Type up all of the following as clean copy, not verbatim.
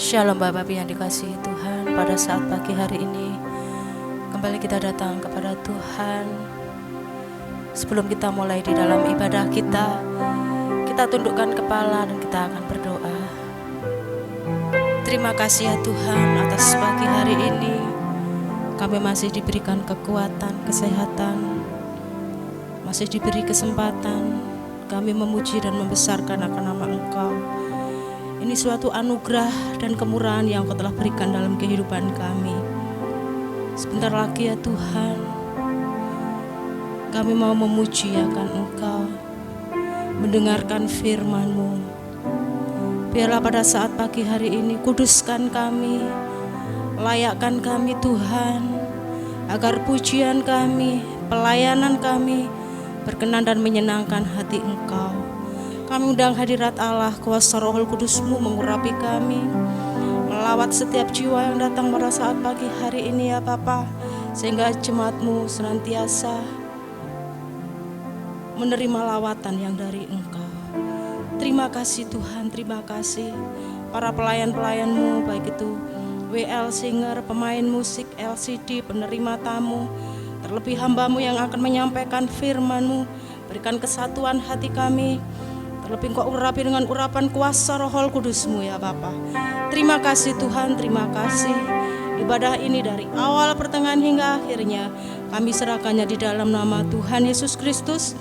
Shalom Bapak yang dikasihi Tuhan. Pada saat pagi hari ini kembali kita datang kepada Tuhan. Sebelum kita mulai di dalam ibadah kita tundukkan kepala dan kita akan berdoa. Terima kasih ya Tuhan atas pagi hari ini. Kami masih diberikan kekuatan, kesehatan, masih diberi kesempatan kami memuji dan membesarkan akan nama Engkau. Ini suatu anugerah dan kemurahan yang Kau telah berikan dalam kehidupan kami. Sebentar lagi ya Tuhan, kami mau memuji akan Engkau, mendengarkan firman-Mu. Biarlah pada saat pagi hari ini kuduskan kami, layakkan kami Tuhan, agar pujian kami, pelayanan kami berkenan dan menyenangkan hati Engkau. Kami undang hadirat Allah, kuasa Roh Kudus-Mu mengurapi kami, melawat setiap jiwa yang datang pada saat pagi hari ini ya Bapa, sehingga jemaat-Mu senantiasa menerima lawatan yang dari Engkau. Terima kasih Tuhan, terima kasih para pelayan-pelayan-Mu, baik itu WL Singer, pemain musik, LCD, penerima tamu, terlebih hamba-Mu yang akan menyampaikan firman-Mu. Berikan kesatuan hati kami, terlebih Engkau urapi dengan urapan kuasa Roh Kudus-Mu ya Bapa. Terima kasih Tuhan, terima kasih. Ibadah ini dari awal, pertengahan hingga akhirnya kami serahkannya di dalam nama Tuhan Yesus Kristus.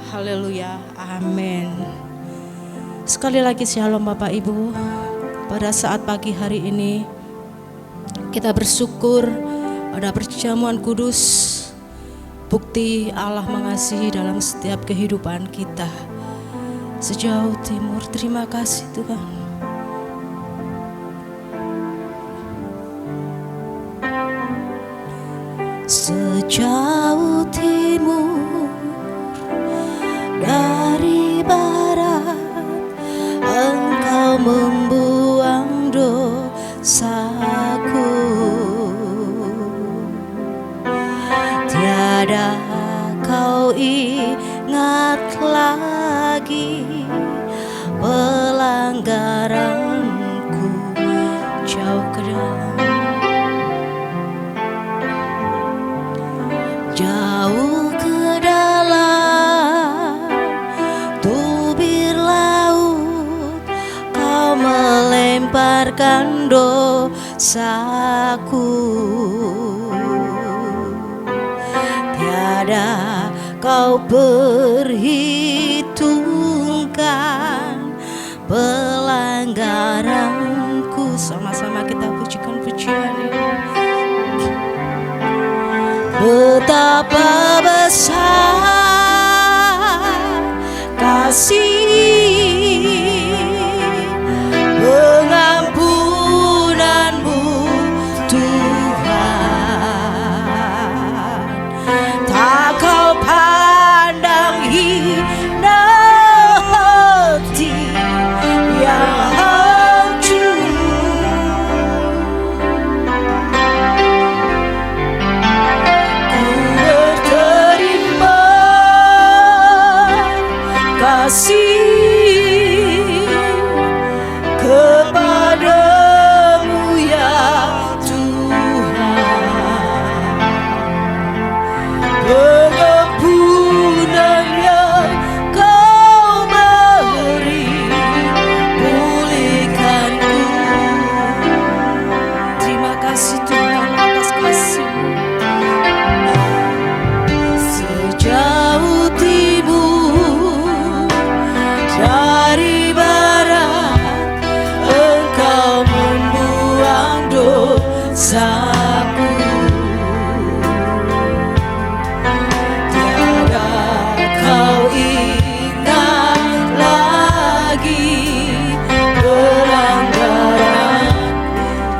Haleluya, amin. Sekali lagi shalom Bapak Ibu. Pada saat pagi hari ini kita bersyukur ada perjamuan kudus, bukti Allah mengasihi dalam setiap kehidupan kita. Sejauh timur, terima kasih Tuhan. Sejauh timur dari barat, Engkau membuang dosaku. Tiada Kau ingat lagi pelanggaranku, jauh ke dalam, jauh ke dalam tubir laut, Kau melemparkan dosaku. Tiada Kau perhitungkan pelanggaranku. Sama-sama kita pujikan pujian ini. Betapa besar kasih pengampunan-Mu Tuhan. Tak Kau pandang hina hati yang hancur. Ku berterima kasih kepadamu ya Tuhan. Pengampunan yang Kau beri, pulihkanku. Terima kasih Tuhan atas kasih-Mu. Sejauh timur dari barat, Engkau membuang dosaku. Tiada Kau ingat lagi pelanggaran,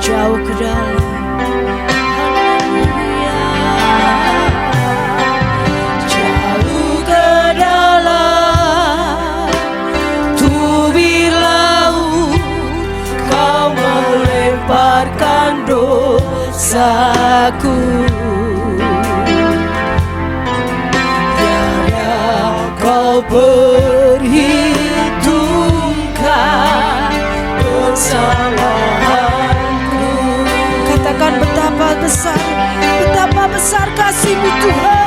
jauh ke dalam. Haleluya. Jauh ke dalam tubir laut, Kau melemparkan dosaku. Tiada Kau perhitungkan kesalahan. besar, betapa besar kasih-Mu Tuhan.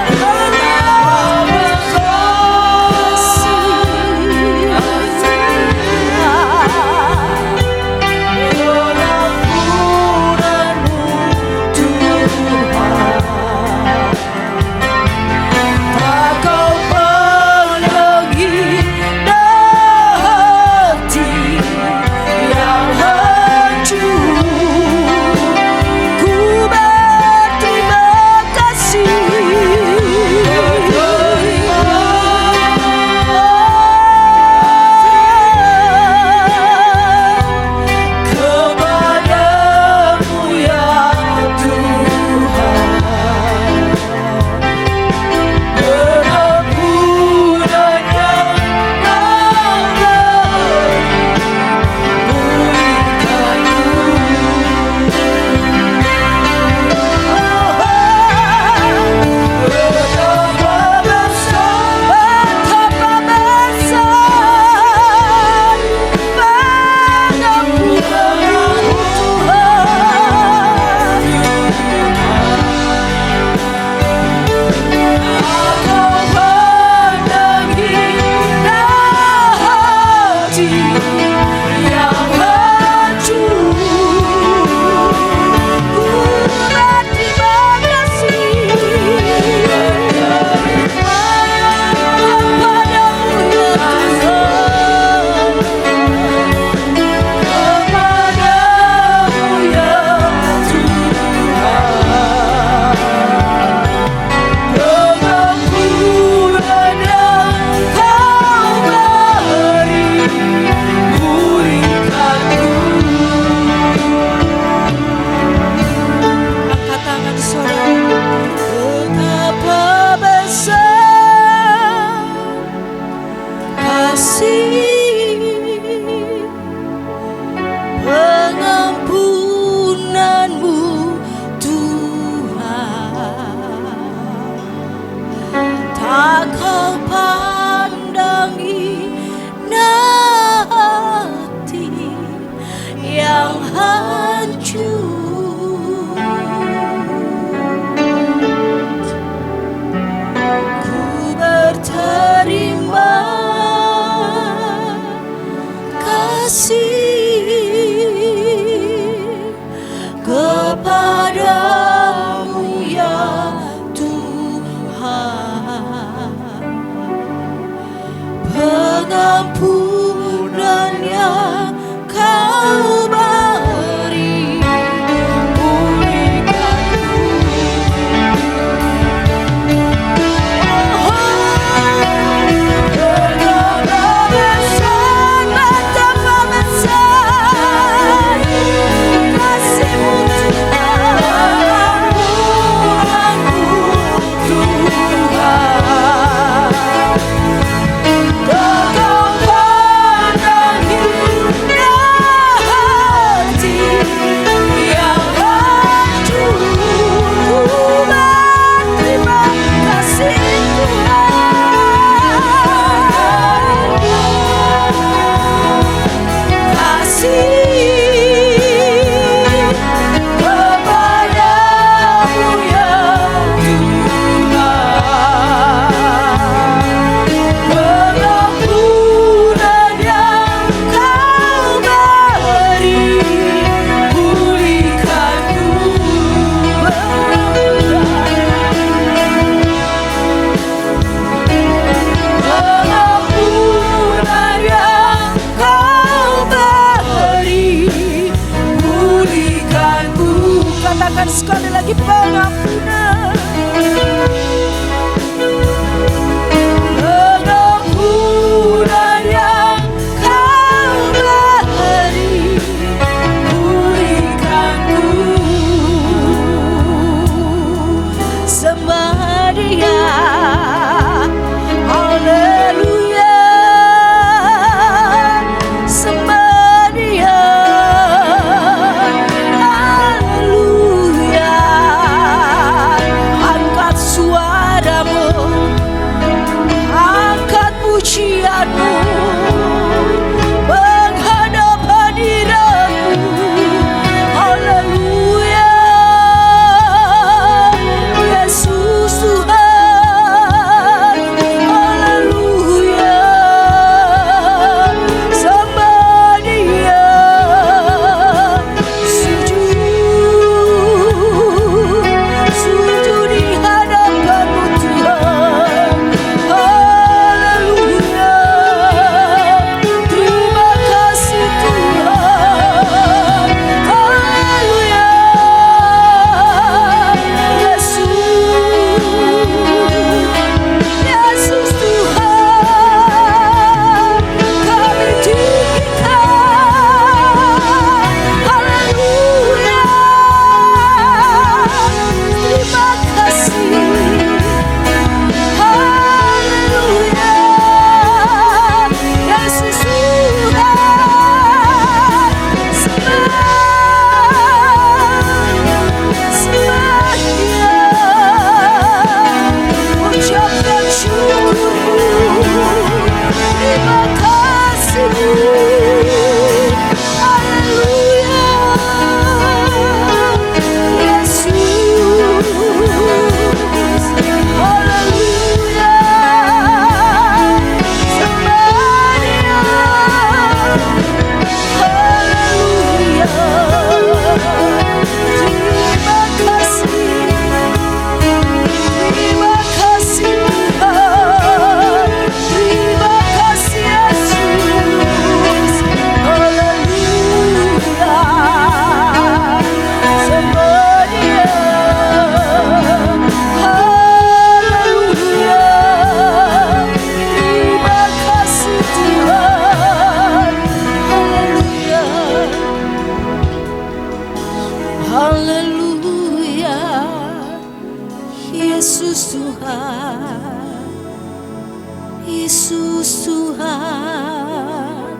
Tuhan.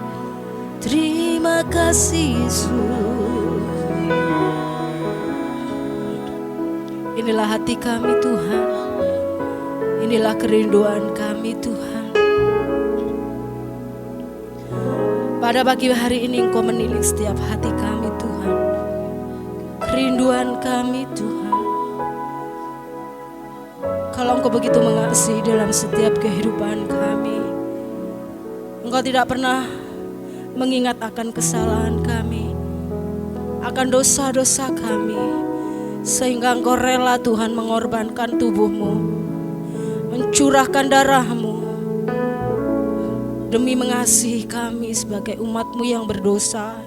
Terima kasih Yesus. Inilah hati kami Tuhan. Inilah kerinduan kami Tuhan. Pada pagi hari ini Engkau menilik setiap hati kami Tuhan. Kerinduan kami Tuhan. Kalau Engkau begitu mengasihi dalam setiap kehidupan kami, Engkau tidak pernah mengingat akan kesalahan kami, akan dosa-dosa kami, sehingga Engkau rela Tuhan mengorbankan tubuh-Mu, mencurahkan darah-Mu demi mengasihi kami sebagai umat-Mu yang berdosa.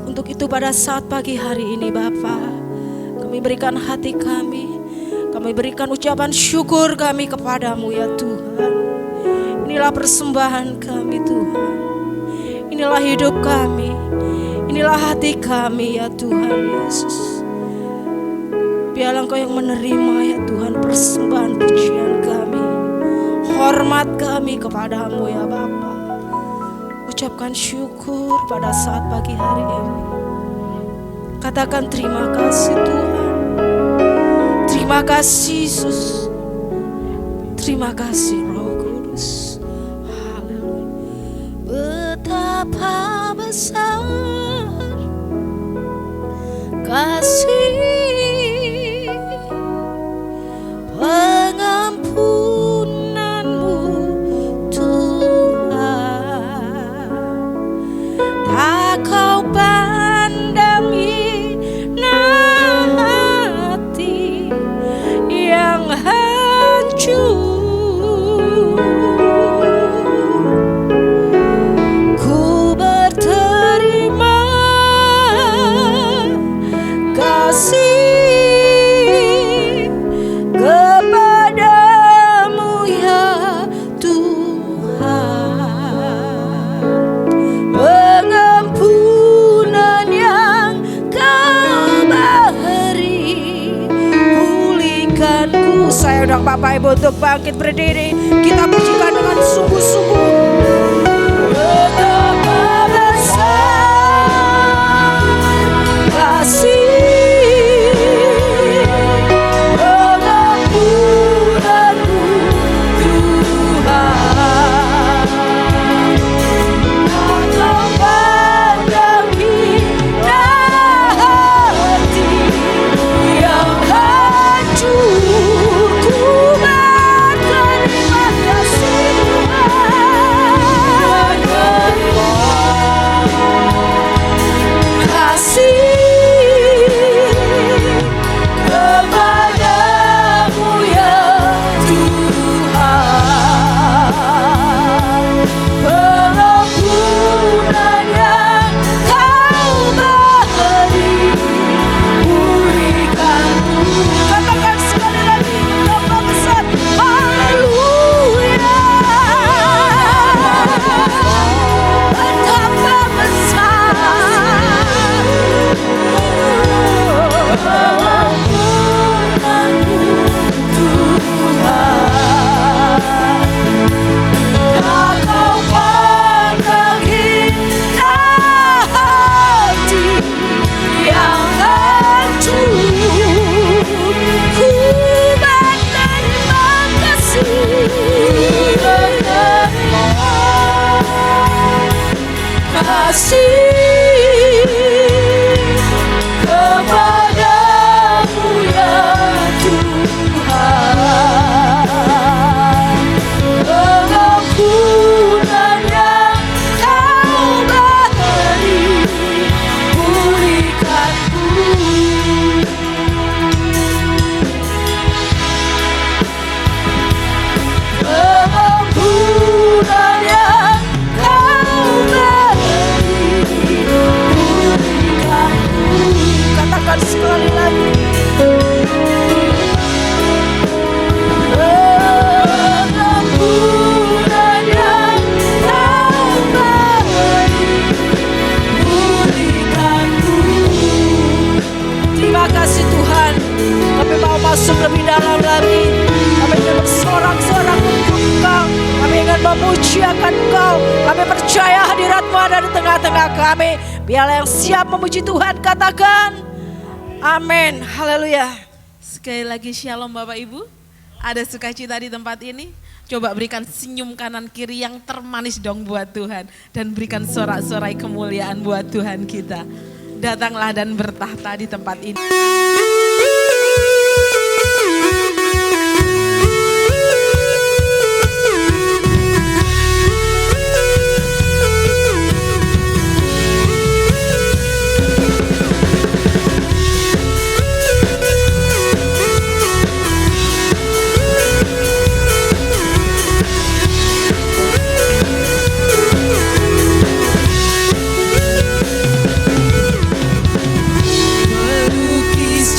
Untuk itu pada saat pagi hari ini Bapa, kami berikan hati kami berikan ucapan syukur kami kepadamu ya Tuhan. Inilah persembahan kami Tuhan. Inilah hidup kami. Inilah hati kami ya Tuhan Yesus. Biarlah Engkau yang menerima ya Tuhan persembahan pujian kami, hormat kami kepadamu ya Bapa. Ucapkan syukur pada saat pagi hari ini. Katakan terima kasih Tuhan. Terima kasih Yesus. Terima kasih Roh Kudus. Haleluya. Betapa besar kasih pengampunan-Mu Tuhan. Tak Kau pandangi hati yang hancur. Ku berterima kasih kepadamu ya Tuhan. Pengampunan yang Kau beri, pulihkanku. Saya undang Bapak Ibu untuk bangkit berdiri. Kita pujikan dengan sungguh-sungguh. Betapa besar kasih pengampunan-Mu Tuhan. Tak Kau pandangi hati yang hancur. Ku berterima kasih Tuhan. memuji akan Engkau. Kami percaya hadirat-Mu ada di tengah-tengah kami. Biarlah yang siap memuji Tuhan katakan amin. Haleluya. Sekali lagi shalom Bapak Ibu. Ada sukacita di tempat ini. Coba berikan senyum kanan kiri yang termanis dong buat Tuhan. Dan berikan sorak-sorai kemuliaan buat Tuhan kita. Datanglah dan bertahta di tempat ini. Melukis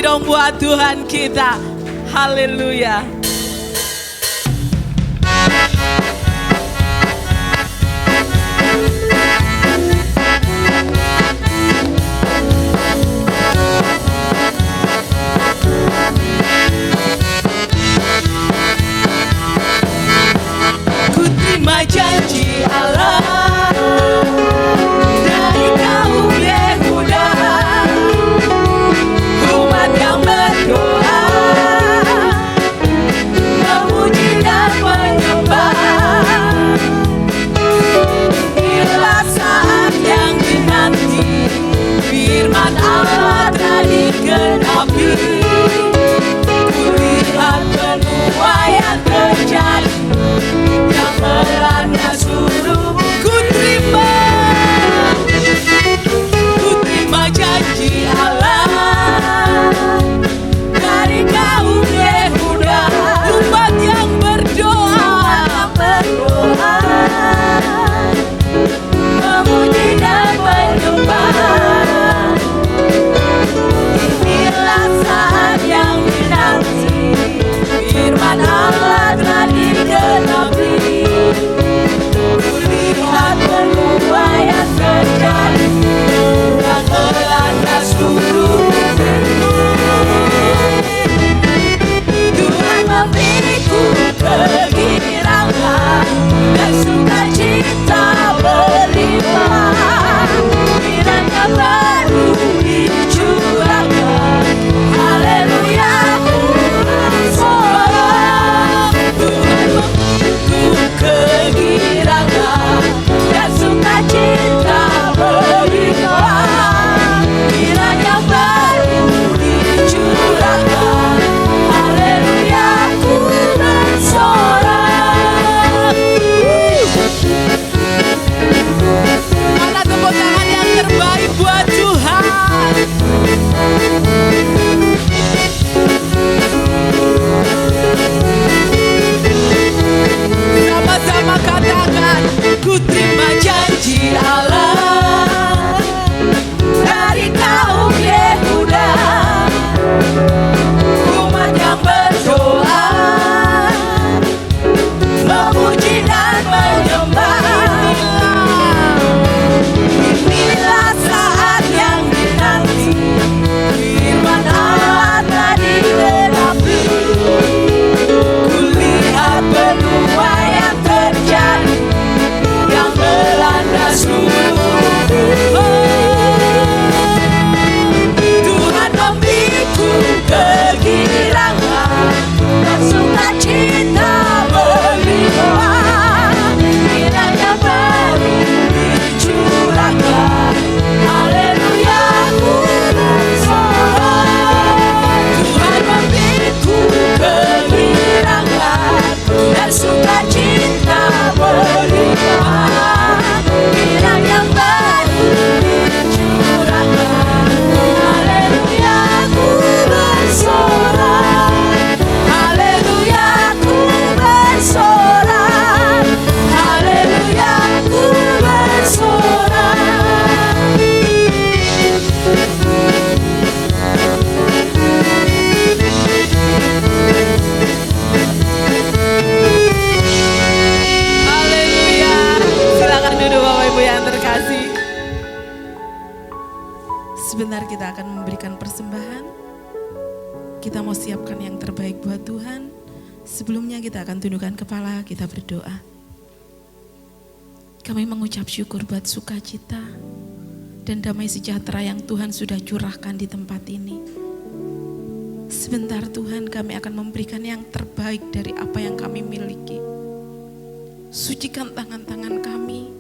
dong buat Tuhan kita. Haleluya. Ku terima janji Allah dari kaum Yehuda, umat yang berdoa, memuji dan menyembah. Inilah saat yang dinanti, firman Allah telah digenapi. Kulihat penuaian terjadi yang melanda seluruh. Ku terima janji Allah dari kaum Yehuda, umat yang berdoa, memuji dan menyembah. Inilah saat yang dinanti, firman Allah telah digenapi. Kulihat penuaian terjadi yang melanda seluruh bumi. Tuhan memberiku kegirangan dan sukacita berlimpah. Firman-Nya baru dicurahkan. Haleluya, ku bersorak. Tuhan memberiku kegirangan dan sukacita berlimpah. Firman-Nya baru dicurahkan. Haleluya, ku bersorak. Mana tepuk tangan yang terbaik buat Tuhan. Sama-sama katakan, ku terima janji Allah dari kaum Yehuda, umat yang berdoa, memuji dan menyembah. Inilah saat yang dinanti, firman Allah telah digenapi. Kulihat penuaian terjadi yang melanda seluruh bumi. Tuhan memberiku kegirangan dan sukacita berlimpah. Firman-Nya baru dicurahkan. Haleluya, ku bersorak. Tuhan memberiku kegirangan dan sukacita berlimpah. Firman-Nya baru dicurahkan. Haleluya, ku bersorak. Haleluya, ku bersorak. Haleluya, ku bersorak. Haleluya. Silakan duduk Bapak Ibu yang terkasih. Sebentar kita akan memberikan persembahan. Kita mau siapkan yang terbaik buat Tuhan. Sebelumnya kita akan tundukkan kepala, kita berdoa. Kami mengucap syukur buat sukacita dan damai sejahtera yang Tuhan sudah curahkan di tempat ini. Sebentar Tuhan, kami akan memberikan yang terbaik dari apa yang kami miliki. Sucikan tangan-tangan kami,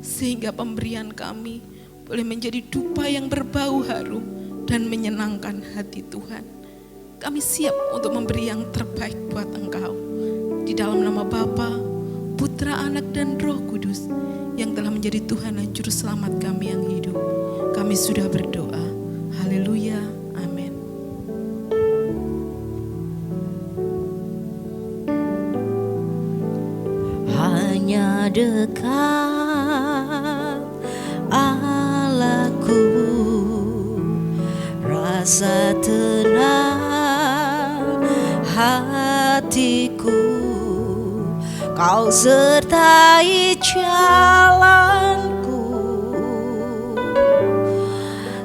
sehingga pemberian kami boleh menjadi dupa yang berbau harum dan menyenangkan hati Tuhan. Kami siap untuk memberi yang terbaik buat Engkau. Di dalam nama Bapa, Putra, Anak, dan Roh Kudus yang telah menjadi Tuhan dan Juru Selamat kami yang hidup. Kami sudah berdoa. Haleluya. Amin. Hanya dekat Allahku, rasa tenang hatiku, Kau sertai jalanku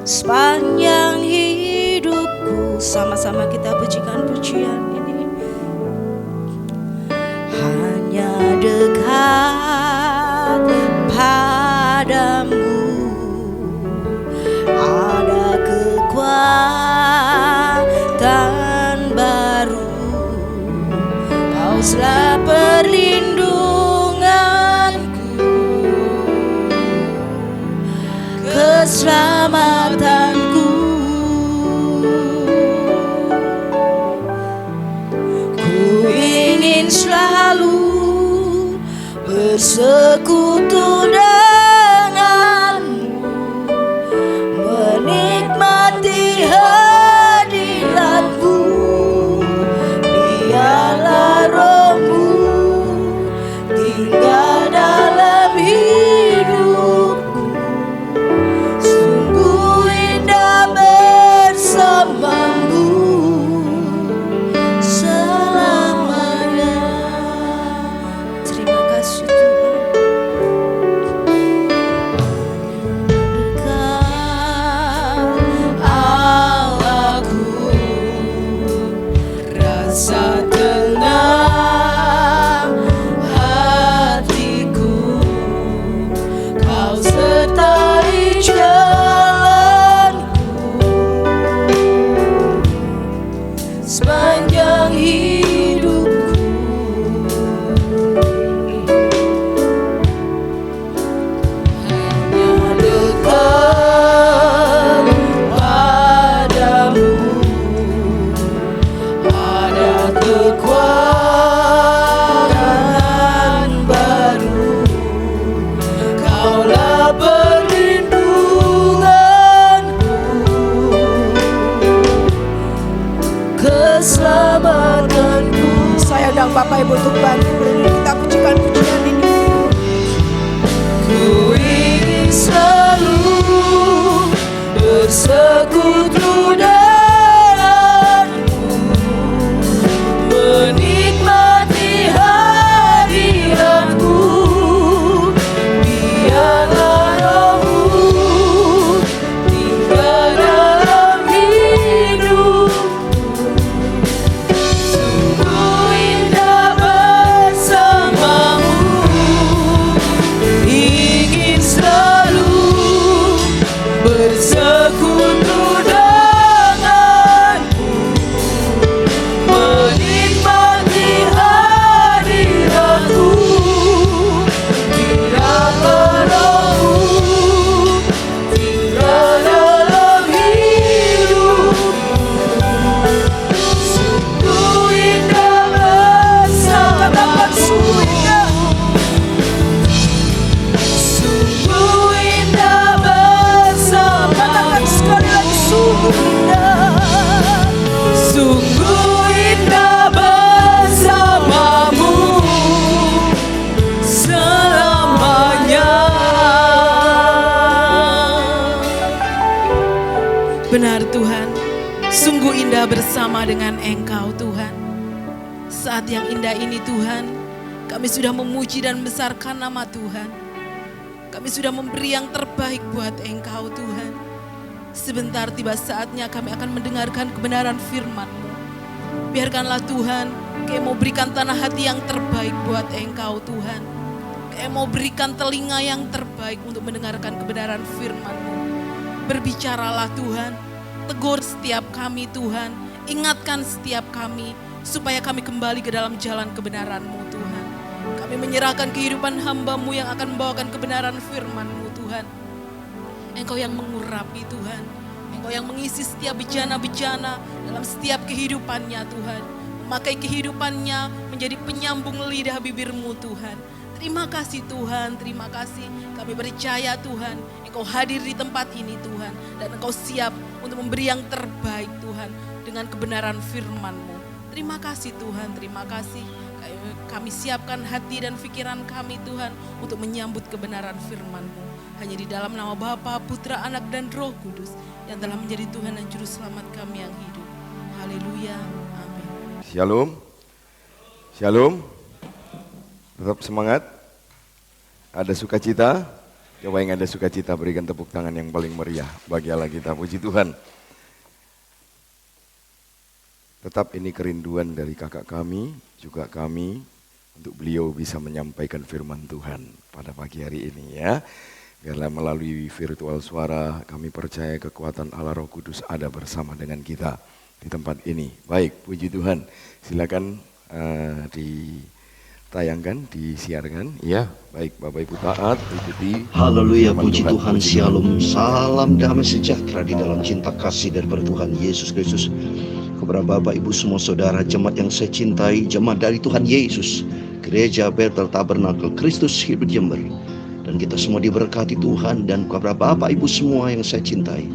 sepanjang hidupku. Sama-sama kita pujikan pujian ini. Hanya dekat padamu ada kekuatan baru. Kau selalu perlindunganku, keselamatanku. Ku ingin selalu bersekutu denganmu, menikmati hadiratmu. Biarlah rohmu tinggal dalam hidupku, sungguh indah bersamamu selamanya. Terima kasih Tuhan. Dekat Allahku, rasa tenang hatiku, Kau sertai jalanku sepanjang hidupku. Hanya dekat padamu ada kekuatan baru. Kaulah perlindunganku, keselamatanku. Saya undang Bapak Ibu untuk bantu berdiri, kita pujikan pujian ini. Ku ingin selalu bersekutu denganmu, menikmati hadiratmu. Biarlah rohmu tinggal dalam hidupku, sungguh indah bersamamu. Ingin selalu bersekutu denganmu, menikmati hadiratmu. Biarlah rohmu tinggal dalam hidupku, sungguh indah bersamamu. Sungguh indah bersamamu. Katakan sekali lagi, sungguh indah. Sungguh indah bersamamu selamanya. Benar Tuhan, sungguh indah bersama dengan Engkau Tuhan. Saat yang indah ini Tuhan, kami sudah memuji dan membesarkan nama Tuhan. Kami sudah memberi yang terbaik buat Engkau Tuhan. Sebentar tiba saatnya kami akan mendengarkan kebenaran firman-Mu. Biarkanlah Tuhan, kami mau berikan tanah hati yang terbaik buat Engkau Tuhan. Kami mau berikan telinga yang terbaik untuk mendengarkan kebenaran firman-Mu. Berbicaralah Tuhan, tegur setiap kami Tuhan, ingatkan setiap kami, supaya kami kembali ke dalam jalan kebenaran-Mu Tuhan. Kami menyerahkan kehidupan hamba-Mu yang akan membawakan kebenaran firman-Mu Tuhan. Engkau yang mengurapi Tuhan, Engkau yang mengisi setiap bejana-bejana dalam setiap kehidupannya Tuhan. Memakai kehidupannya menjadi penyambung lidah bibir-Mu Tuhan. Terima kasih Tuhan, terima kasih. Kami percaya Tuhan, Engkau hadir di tempat ini Tuhan. Dan Engkau siap untuk memberi yang terbaik Tuhan dengan kebenaran firman-Mu. Terima kasih Tuhan, terima kasih. Kami siapkan hati dan pikiran kami Tuhan untuk menyambut kebenaran firman-Mu. hanya di dalam nama Bapa, Putra, Anak, dan Roh Kudus yang telah menjadi Tuhan dan Juru Selamat kami yang hidup. Haleluya, amin. Shalom, shalom. Tetap semangat. Ada sukacita. Coba yang ada sukacita berikan tepuk tangan yang paling meriah. Bagi Allah kita, puji Tuhan. Tetap ini kerinduan dari kakak kami, juga kami, untuk beliau bisa menyampaikan firman Tuhan pada pagi hari ini ya. Biarlah melalui virtual suara kami percaya kekuatan Allah Roh Kudus ada bersama dengan kita di tempat ini. Baik, puji Tuhan. Silakan ditayangkan, disiarkan. Ya, baik Bapak Ibu taat, ikuti. Haleluya, puji Tuhan, shalom, salam damai sejahtera di dalam cinta kasih daripada Tuhan Yesus Kristus. Kepada Bapak Ibu semua saudara jemaat yang saya cintai, jemaat dari Tuhan Yesus, Gereja Bethel Tabernakel Kristus Hidup Jember. Dan kita semua diberkati Tuhan, dan kepada Bapak Ibu semua yang saya cintai,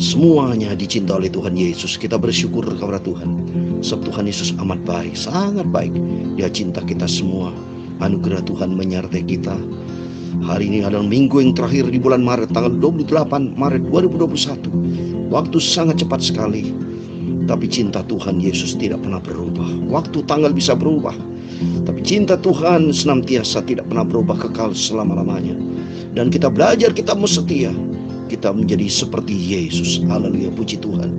semuanya dicintai oleh Tuhan Yesus. Kita bersyukur kepada Tuhan, sebab Tuhan Yesus amat baik, sangat baik. Dia cinta kita semua. Anugerah Tuhan menyertai kita. Hari ini adalah minggu yang terakhir di bulan Maret, tanggal 28 Maret 2021. Waktu sangat cepat sekali. Tapi cinta Tuhan Yesus tidak pernah berubah. Waktu tanggal bisa berubah, tapi cinta Tuhan senantiasa tidak pernah berubah, kekal selama-lamanya. Dan kita belajar, kita mau setia, kita menjadi seperti Yesus. Haleluya, puji Tuhan.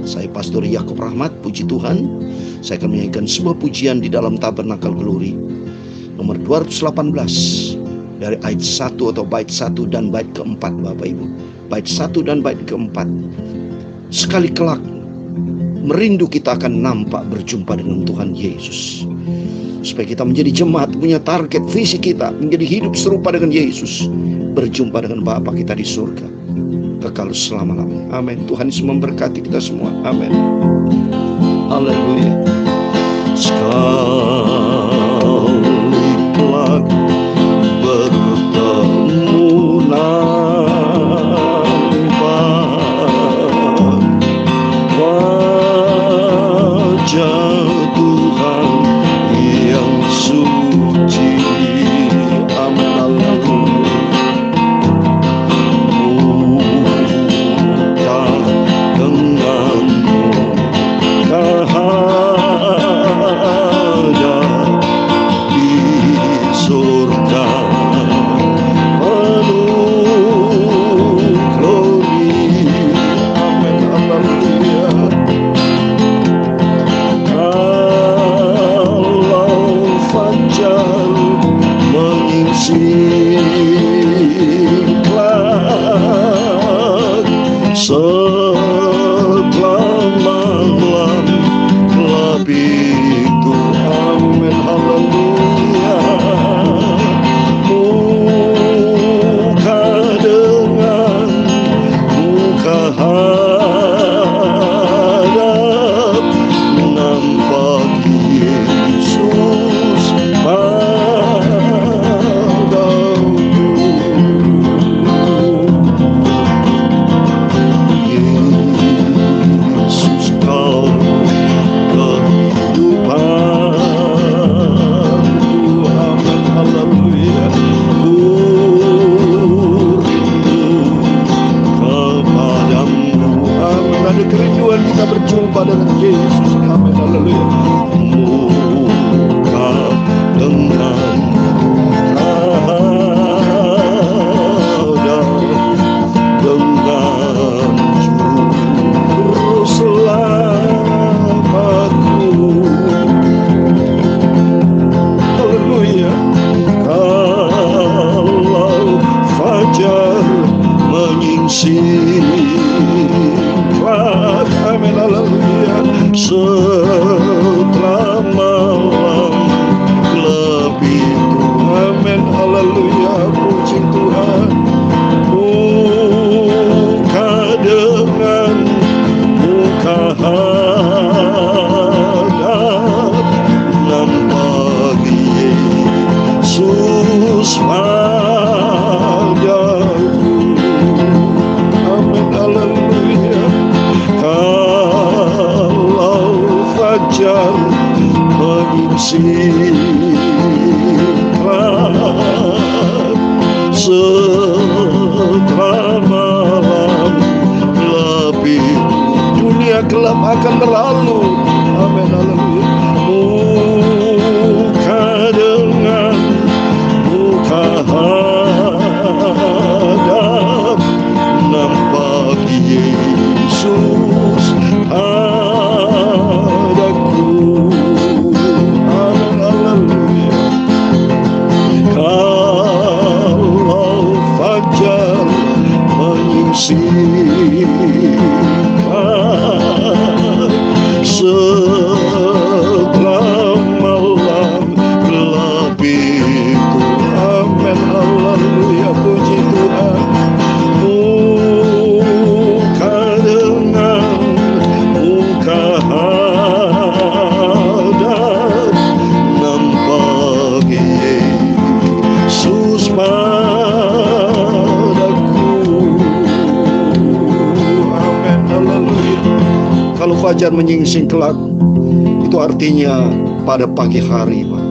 Saya Pastor Yakub Rahmat, puji Tuhan. Saya akan menyanyikan sebuah pujian di dalam Tabernakel Glory nomor 218 dari ayat 1 atau bait 1 dan bait keempat, Bapak Ibu. Bait 1 dan bait keempat. Sekali kelak merindu kita akan nampak berjumpa dengan Tuhan Yesus. Supaya kita menjadi jemaat, punya target, visi kita menjadi hidup serupa dengan Yesus, berjumpa dengan Bapa kita di surga, kekal selama-lamanya. Amin. Tuhan Yesus memberkati kita semua. Amin. Haleluya. Sekali kelak bertemu wajah Tuhan yang suci. Amin. Muka denganmu ada di surga, penuh glory. Amin. Haleluya. Fajar menyingsingkan setelah malam gelap itu. Amin. Haleluya. Muka dengan muka hadap nampak Yesus padaku. Yesus kau kehidupanku. Amin. Haleluya. Ku rindu kepadamu. Amin. Ada kerinduan kita berjumpa dengan Yesus. Amin. Haleluya. Muka dengan ada dengan juru selamatku. Haleluya. Kalau fajar menyingsingkan, amin. Haleluya. Setelah malam gelap itu, amin. Haleluya, puji Tuhan. Muka dengan muka hadap nampak Yesus padaku. Amin. Haleluya. Kalau fajar menyingsingkan setelah akan berlalu. Amin, haleluya. Muka dengan muka hadap, nampak Yesus padaku. Amin, haleluya. Kalau fajar menyingkirkan, setelah malam gelap itu. Amin, haleluya, puji Tuhan. Muka dengan muka hadap, nampak Yesus padaku. Amin, haleluya. Kalau fajar menyingsing kelak, itu artinya pada pagi hari, Pak.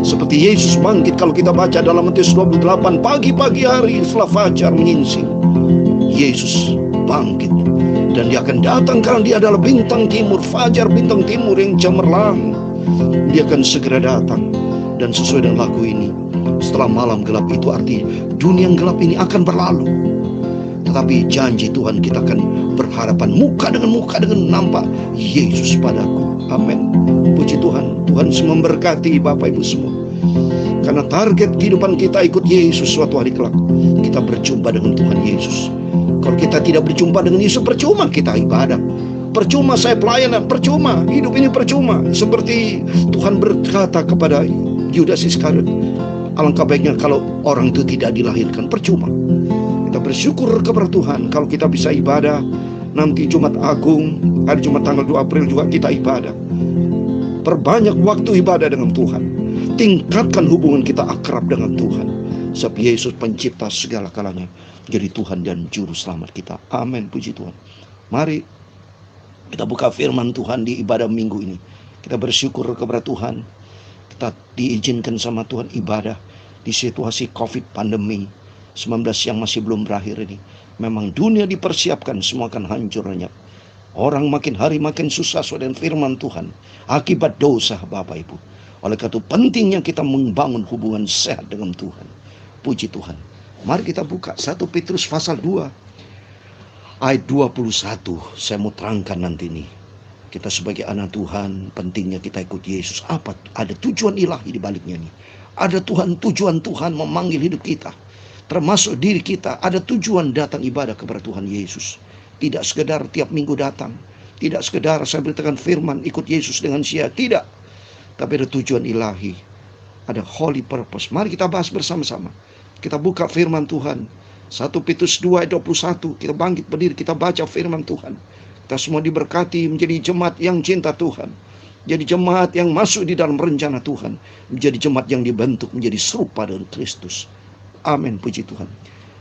Seperti Yesus bangkit, kalau kita baca dalam Matius 28, pagi-pagi hari setelah fajar menyingsing, Yesus bangkit. Dan dia akan datang karena dia adalah bintang timur, fajar bintang timur yang cemerlang. Dia akan segera datang. Dan sesuai dengan lagu ini, setelah malam gelap itu arti dunia yang gelap ini akan berlalu. Tetapi janji Tuhan, kita akan berhadapan muka dengan nampak Yesus padaku. Amin. Puji Tuhan. Tuhan memberkati Bapak Ibu semua. Karena target kehidupan kita ikut Yesus suatu hari kelak. Kita berjumpa dengan Tuhan Yesus. Kalau kita tidak berjumpa dengan Yesus, percuma kita ibadah. Percuma saya pelayanan, percuma. Hidup ini percuma. Seperti Tuhan berkata kepada Yudas Iskariot, alangkah baiknya kalau orang itu tidak dilahirkan. Percuma. Kita bersyukur kepada Tuhan kalau kita bisa ibadah. Nanti Jumat Agung, hari Jumat tanggal 2 April juga kita ibadah. Perbanyak waktu ibadah dengan Tuhan. Tingkatkan hubungan kita akrab dengan Tuhan. Sebab Yesus pencipta segala kalanya, jadi Tuhan dan juru selamat kita. Amin, puji Tuhan. Mari kita buka firman Tuhan di ibadah minggu ini. Kita bersyukur kepada Tuhan. Kita diizinkan sama Tuhan ibadah di situasi COVID pandemi 19 yang masih belum berakhir ini. Memang dunia dipersiapkan semua akan hancur lenyap. Orang makin hari makin susah sesuai dengan firman Tuhan. Akibat dosa, Bapak Ibu. Oleh karena itu pentingnya kita membangun hubungan sehat dengan Tuhan. Puji Tuhan. Mari kita buka 1 Petrus pasal 2 ayat 21. Saya mau terangkan nanti nih. Kita sebagai anak Tuhan, pentingnya kita ikut Yesus. Apa? Ada tujuan ilahi di baliknya nih. Ada tujuan Tuhan memanggil hidup kita. Termasuk diri kita. Ada tujuan datang ibadah kepada Tuhan Yesus. Tidak sekedar tiap minggu datang. Tidak sekedar saya beritakan firman, ikut Yesus dengan sia. Tidak. Tapi ada tujuan ilahi. Ada holy purpose. Mari kita bahas bersama-sama. Kita buka firman Tuhan. 1 Petrus 2 ayat 21. Kita bangkit berdiri, kita baca firman Tuhan. Kita semua diberkati menjadi jemaat yang cinta Tuhan. Jadi jemaat yang masuk di dalam rencana Tuhan. Menjadi jemaat yang dibentuk menjadi serupa dengan Kristus. Amin, puji Tuhan.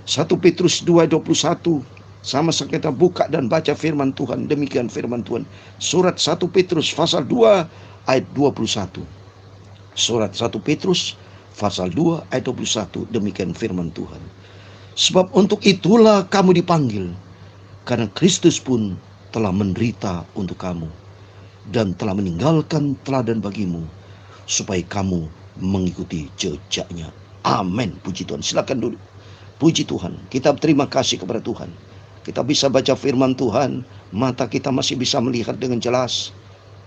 1 Petrus 2 ayat 21. Sama-sama kita buka dan baca firman Tuhan. Demikian firman Tuhan. Surat 1 Petrus pasal 2 ayat 21. Surat 1 Petrus pasal 2 ayat 21. Demikian firman Tuhan. Sebab untuk itulah kamu dipanggil. Karena Kristus pun telah menderita untuk kamu. Dan telah meninggalkan teladan bagimu. Supaya kamu mengikuti jejaknya. Amin. Puji Tuhan. Silakan dulu. Puji Tuhan. Kita terima kasih kepada Tuhan. Kita bisa baca firman Tuhan. Mata kita masih bisa melihat dengan jelas.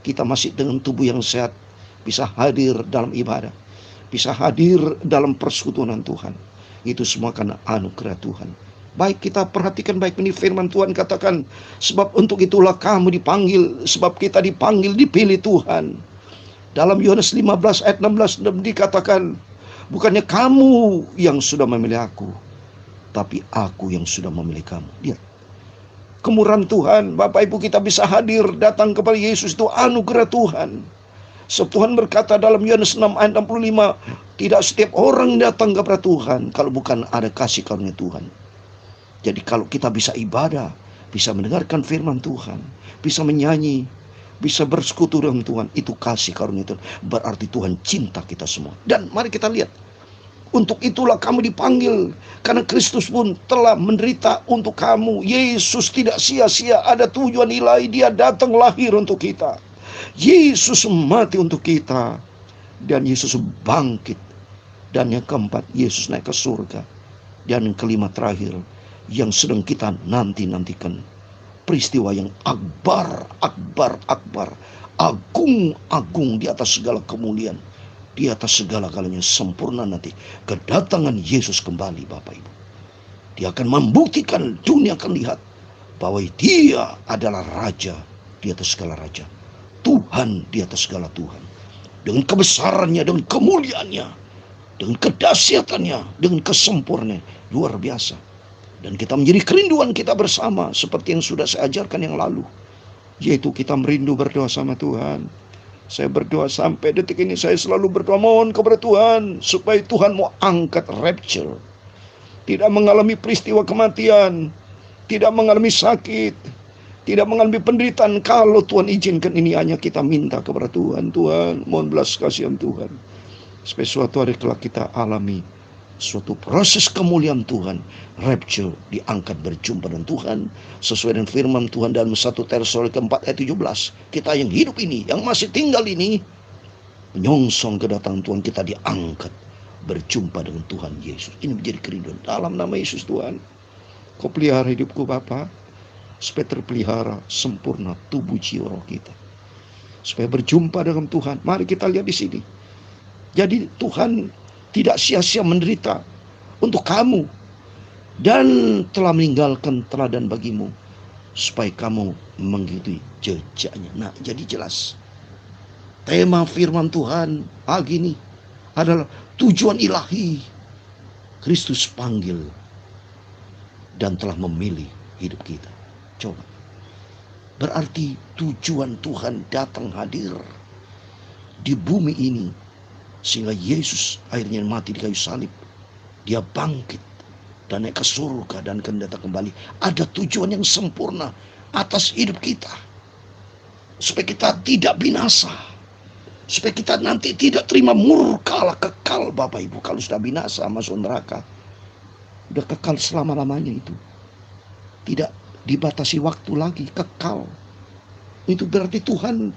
Kita masih dengan tubuh yang sehat. Bisa hadir dalam ibadah. Bisa hadir dalam persekutuan Tuhan. Itu semua karena anugerah Tuhan. Baik, kita perhatikan baik ini firman Tuhan katakan. Sebab untuk itulah kamu dipanggil. Sebab kita dipanggil, dipilih Tuhan. Dalam Yohanes 15 ayat 16 dikatakan. Bukannya kamu yang sudah memilih aku. Tapi aku yang sudah memilih kamu. Lihat. Kemurahan Tuhan, Bapak Ibu kita bisa hadir datang kepada Yesus itu anugerah Tuhan. Sebab Tuhan berkata dalam Yohanes 6 ayat 65, tidak setiap orang datang kepada Tuhan kalau bukan ada kasih karunia Tuhan. Jadi kalau kita bisa ibadah, bisa mendengarkan firman Tuhan, bisa menyanyi, bisa bersekutu dengan Tuhan, itu kasih karunia Tuhan. Berarti Tuhan cinta kita semua. Dan mari kita lihat Untuk itulah kamu dipanggil, karena Kristus pun telah menderita untuk kamu. Yesus tidak sia-sia, ada tujuan ilahi. Dia datang lahir untuk kita. Yesus mati untuk kita. Dan Yesus bangkit. Dan yang keempat, Yesus naik ke surga. Dan yang kelima terakhir, yang sedang kita nantikan. Peristiwa yang akbar, agung di atas segala kemuliaan, di atas segala-galanya sempurna nanti. Kedatangan Yesus kembali, Bapak Ibu. Dia akan membuktikan, dunia akan lihat bahwa Dia adalah Raja di atas segala Raja, Tuhan di atas segala Tuhan. Dengan kebesarannya, dengan kemuliaannya, dengan kedahsyatannya, dengan kesempurnaan luar biasa. Dan kita menjadi kerinduan kita bersama, seperti yang sudah saya ajarkan yang lalu, yaitu kita merindu berdoa sama Tuhan. Saya berdoa sampai detik ini, saya selalu berdoa mohon kepada Tuhan supaya Tuhan mau angkat rapture. Tidak mengalami peristiwa kematian, tidak mengalami sakit, tidak mengalami penderitaan. Kalau Tuhan izinkan, ini hanya kita minta kepada Tuhan. Tuhan, mohon belas kasihan Tuhan, supaya suatu hari kelak kita alami suatu proses kemuliaan Tuhan, rapture, diangkat berjumpa dengan Tuhan sesuai dengan firman Tuhan dalam 1 Tesalonika 4 ayat 17. Kita yang hidup ini, yang masih tinggal ini, menyongsong kedatangan Tuhan, kita diangkat berjumpa dengan Tuhan Yesus. Ini menjadi kerinduan. Dalam nama Yesus Tuhan, Kau pelihara hidupku Bapa, supaya terpelihara sempurna tubuh jiwa roh kita, supaya berjumpa dengan Tuhan. Mari kita lihat di sini. Jadi Tuhan tidak sia-sia menderita untuk kamu, dan telah meninggalkan teladan bagimu, supaya kamu mengikuti jejaknya. Nah, jadi jelas tema firman Tuhan pagi ini adalah tujuan ilahi. Kristus panggil dan telah memilih hidup kita. Coba, berarti tujuan Tuhan datang hadir di bumi ini, sehingga Yesus akhirnya mati di kayu salib. Dia bangkit dan naik ke surga dan akan datang kembali. Ada tujuan yang sempurna atas hidup kita, supaya kita tidak binasa, supaya kita nanti tidak terima murka Allah kekal. Bapak Ibu, kalau sudah binasa masuk neraka, udah kekal selama-lamanya. Itu tidak dibatasi waktu lagi, kekal. Itu berarti Tuhan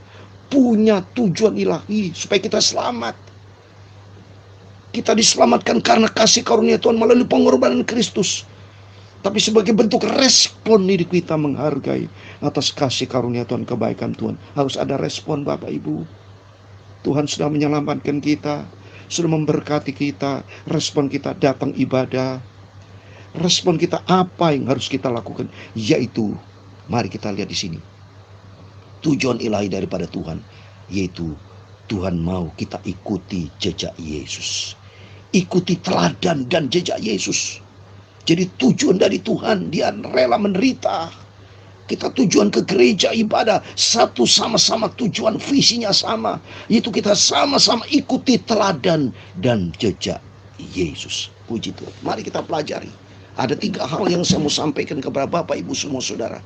punya tujuan ilahi supaya kita selamat. Kita diselamatkan karena kasih karunia Tuhan melalui pengorbanan Kristus. Tapi sebagai bentuk respon hidup kita menghargai atas kasih karunia Tuhan, kebaikan Tuhan, harus ada respon Bapak Ibu. Tuhan sudah menyelamatkan kita, sudah memberkati kita. Respon kita datang ibadah. Respon kita apa yang harus kita lakukan? Yaitu, mari kita lihat di sini. Tujuan ilahi daripada Tuhan, yaitu Tuhan mau kita ikuti jejak Yesus. Ikuti teladan dan jejak Yesus. Jadi tujuan dari Tuhan, Dia rela menderita. Kita tujuan ke gereja ibadah, satu sama-sama tujuan, visinya sama, yaitu kita sama-sama ikuti teladan dan jejak Yesus. Puji Tuhan. Mari kita pelajari. Ada 3 hal yang saya mau sampaikan kepada Bapak Ibu semua saudara.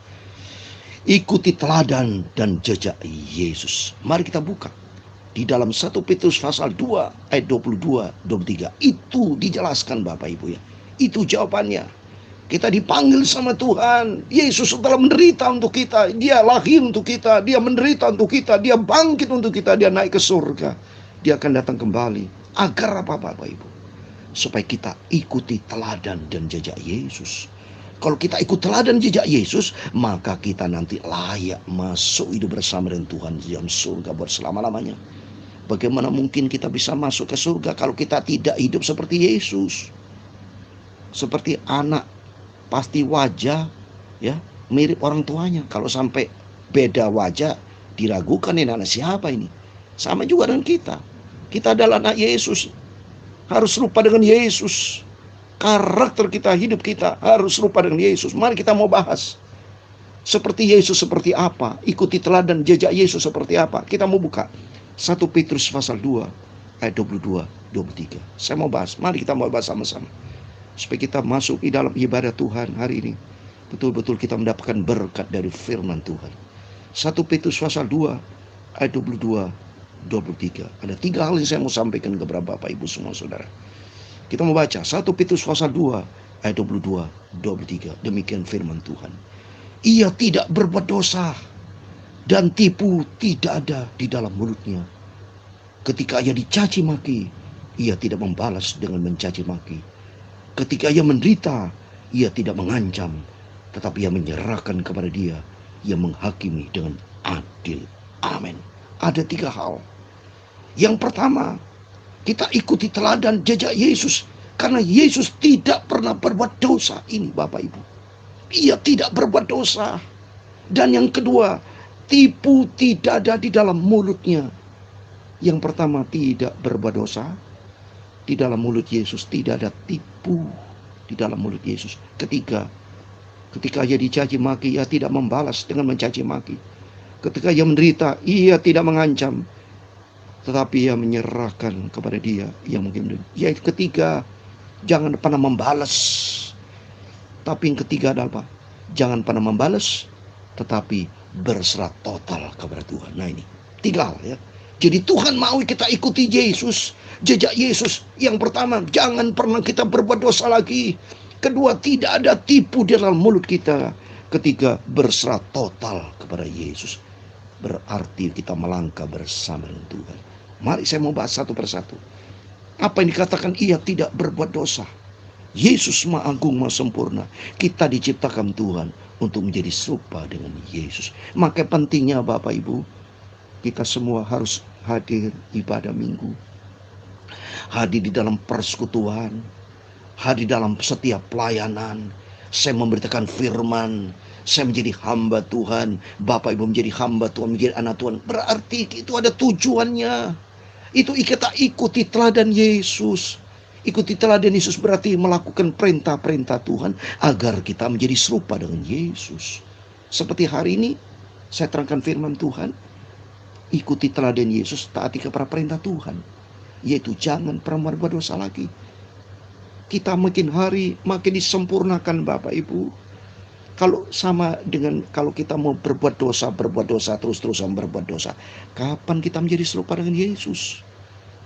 Ikuti teladan dan jejak Yesus. Mari kita buka di dalam 1 Petrus pasal 2 ayat 22-23. Itu dijelaskan Bapak Ibu ya. Itu jawabannya. Kita dipanggil sama Tuhan. Yesus telah menderita untuk kita. Dia lahir untuk kita. Dia menderita untuk kita. Dia bangkit untuk kita. Dia naik ke surga. Dia akan datang kembali. Agar apa Bapak Ibu? Supaya kita ikuti teladan dan jejak Yesus. Kalau kita ikut teladan jejak Yesus, maka kita nanti layak masuk hidup bersama dengan Tuhan di dalam surga buat selama-lamanya. Bagaimana mungkin kita bisa masuk ke surga kalau kita tidak hidup seperti Yesus? Seperti anak, pasti wajah ya mirip orang tuanya. Kalau sampai beda wajah, diragukan ini anak siapa ini. Sama juga dengan kita. Kita adalah anak Yesus. Harus serupa dengan Yesus. Karakter kita, hidup kita harus serupa dengan Yesus. Mari kita mau bahas. Seperti Yesus seperti apa? Ikuti teladan jejak Yesus seperti apa? Kita mau buka 1 Petrus pasal 2 ayat 22-23. Saya mau bahas. Mari kita mau bahas sama-sama. Supaya kita masuk di dalam ibadah Tuhan hari ini. Betul-betul kita mendapatkan berkat dari firman Tuhan. 1 Petrus pasal 2 ayat 22-23. Ada 3 hal yang saya mau sampaikan kepada Bapak Ibu semua saudara. Kita membaca 1 Petrus pasal 2 ayat 22, 23. Demikian firman Tuhan. Ia tidak berbuat dosa dan tipu tidak ada di dalam mulutnya. Ketika ia dicaci maki, ia tidak membalas dengan mencaci maki. Ketika ia menderita, ia tidak mengancam, tetapi ia menyerahkan kepada Dia yang menghakimi dengan adil. Amin. Ada 3 hal. Yang pertama, kita ikuti teladan jejak Yesus. Karena Yesus tidak pernah berbuat dosa. Ini Bapak Ibu. Ia tidak berbuat dosa. Dan yang kedua, tipu tidak ada di dalam mulutnya. Yang pertama, tidak berbuat dosa. Di dalam mulut Yesus tidak ada tipu. Di dalam mulut Yesus. Ketika ia dicaci maki, ia tidak membalas dengan mencaci maki. Ketika ia menderita, ia tidak mengancam, tetapi ia menyerahkan kepada Dia yang mungkin. Yaitu ketiga, jangan pernah membalas. Tapi yang ketiga adalah apa? Jangan pernah membalas, tetapi berserah total kepada Tuhan. Nah ini 3 hal ya. Jadi Tuhan mau kita ikuti Yesus, jejak Yesus. Yang pertama, jangan pernah kita berbuat dosa lagi. Kedua, tidak ada tipu di dalam mulut kita. Ketiga, berserah total kepada Yesus. Berarti kita melangkah bersama dengan Tuhan. Mari saya mau bahas satu persatu. Apa yang dikatakan ia tidak berbuat dosa? Yesus Maha Agung, Maha Sempurna. Kita diciptakan Tuhan untuk menjadi serupa dengan Yesus. Maka pentingnya Bapak Ibu, kita semua harus hadir ibadah minggu. Hadir di dalam persekutuan. Hadir dalam setiap pelayanan. Saya memberitakan firman. Saya menjadi hamba Tuhan. Bapak Ibu menjadi hamba Tuhan, menjadi anak Tuhan. Berarti itu ada tujuannya. Itu kita ikuti teladan Yesus. Ikuti teladan Yesus berarti melakukan perintah-perintah Tuhan agar kita menjadi serupa dengan Yesus. Seperti hari ini saya terangkan firman Tuhan. Ikuti teladan Yesus, taati kepada perintah Tuhan. Yaitu jangan pernah berbuat dosa lagi. Kita makin hari makin disempurnakan Bapak Ibu. Kalau sama dengan kalau kita mau berbuat dosa, terus-terusan berbuat dosa. Kapan kita menjadi serupa dengan Yesus?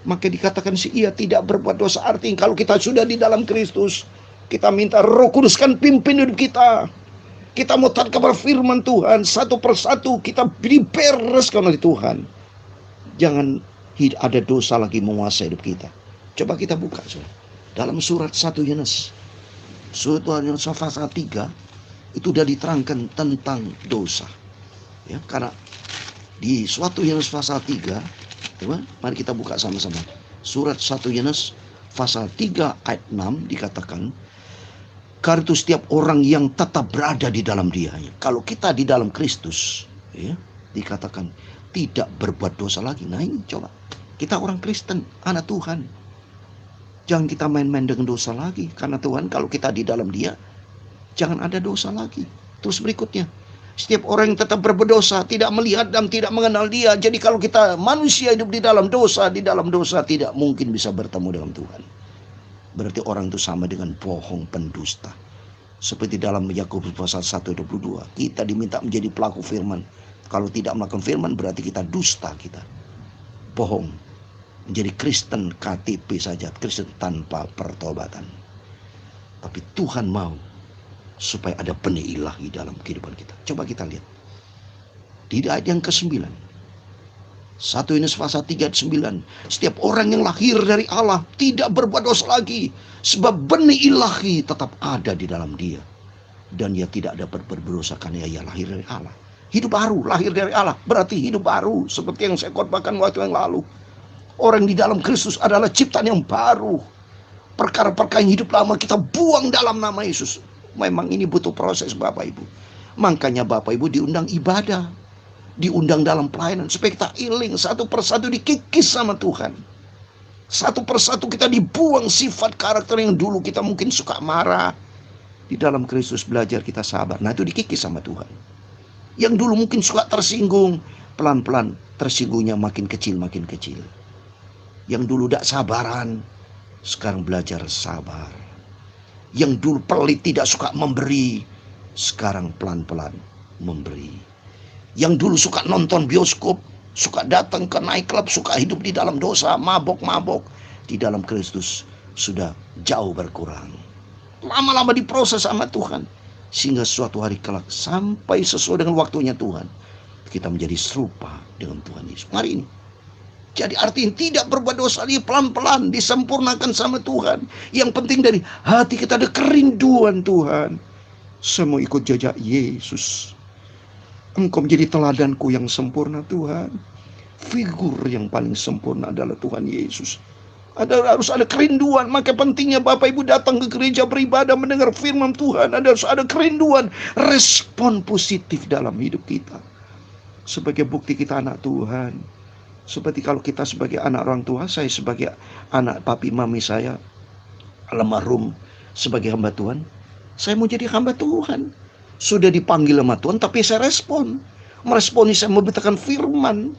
Maka dikatakan ia tidak berbuat dosa. Artinya kalau kita sudah di dalam Kristus, kita minta Roh Kudus kan pimpin hidup kita. Kita mau taat kepada firman Tuhan. Satu persatu kita dibereskan oleh Tuhan. Jangan ada dosa lagi menguasai hidup kita. Coba kita buka dalam surat 1 Yohanes. Surat Yohanes pasal 3. Itu sudah diterangkan tentang dosa. Ya, karena di suatu Yohanes pasal 3, coba, mari kita buka sama-sama. Surat 1 Yohanes pasal 3 ayat 6 dikatakan, karena itu setiap orang yang tetap berada di dalam Dia. Kalau kita di dalam Kristus, ya, dikatakan tidak berbuat dosa lagi. Nah ini coba, kita orang Kristen, anak Tuhan. Jangan kita main-main dengan dosa lagi. Karena Tuhan kalau kita di dalam Dia, jangan ada dosa lagi. Terus berikutnya, setiap orang yang tetap berbuat dosa tidak melihat dan tidak mengenal Dia. Jadi kalau kita manusia hidup di dalam dosa tidak mungkin bisa bertemu dengan Tuhan. Berarti orang itu sama dengan bohong, pendusta. Seperti dalam Yakobus pasal 1:22, kita diminta menjadi pelaku firman. Kalau tidak melakukan firman berarti kita dusta, kita bohong. Menjadi Kristen KTP saja, Kristen tanpa pertobatan. Tapi Tuhan mau supaya ada benih ilahi dalam kehidupan kita. Coba kita lihat. Di ayat yang ke-9. 1 Yohanes pasal 3 ayat 9. Setiap orang yang lahir dari Allah tidak berbuat dosa lagi. Sebab benih ilahi tetap ada di dalam dia. Dan ia tidak dapat berdosa karena ia lahir dari Allah. Hidup baru, lahir dari Allah. Berarti hidup baru. Seperti yang saya khotbahkan waktu yang lalu. Orang di dalam Kristus adalah ciptaan yang baru. Perkara-perkara yang hidup lama kita buang dalam nama Yesus. Memang ini butuh proses Bapak Ibu. Makanya Bapak Ibu diundang ibadah. Diundang dalam pelayanan. Supaya kita healing satu persatu, dikikis sama Tuhan. Satu persatu kita dibuang sifat karakter yang dulu kita mungkin suka marah. Di dalam Kristus belajar kita sabar. Nah itu dikikis sama Tuhan. Yang dulu mungkin suka tersinggung. Pelan-pelan tersinggungnya makin kecil. Yang dulu tidak sabaran. Sekarang belajar sabar. Yang dulu pelit tidak suka memberi. Sekarang pelan-pelan memberi. Yang dulu suka nonton bioskop, suka datang ke nightclub, suka hidup di dalam dosa, mabok-mabok. Di dalam Kristus sudah jauh berkurang. Lama-lama diproses sama Tuhan. Sehingga suatu hari kelak sampai sesuai dengan waktunya Tuhan, kita menjadi serupa dengan Tuhan Yesus. Mari ini. Jadi artinya tidak berbuat dosa, dia pelan-pelan disempurnakan sama Tuhan. Yang penting dari hati kita ada kerinduan Tuhan. Saya mau ikut jejak Yesus. Engkau menjadi teladanku yang sempurna Tuhan. Figur yang paling sempurna adalah Tuhan Yesus. Harus ada kerinduan. Maka pentingnya Bapak Ibu datang ke gereja beribadah mendengar firman Tuhan. Harus ada kerinduan, respon positif dalam hidup kita. Sebagai bukti kita anak Tuhan. Seperti kalau kita sebagai anak orang tua, saya sebagai anak papi mami saya, almarhum sebagai hamba Tuhan, saya mau jadi hamba Tuhan. Sudah dipanggil sama Tuhan, tapi saya respon. Meresponi, saya memberitakan firman.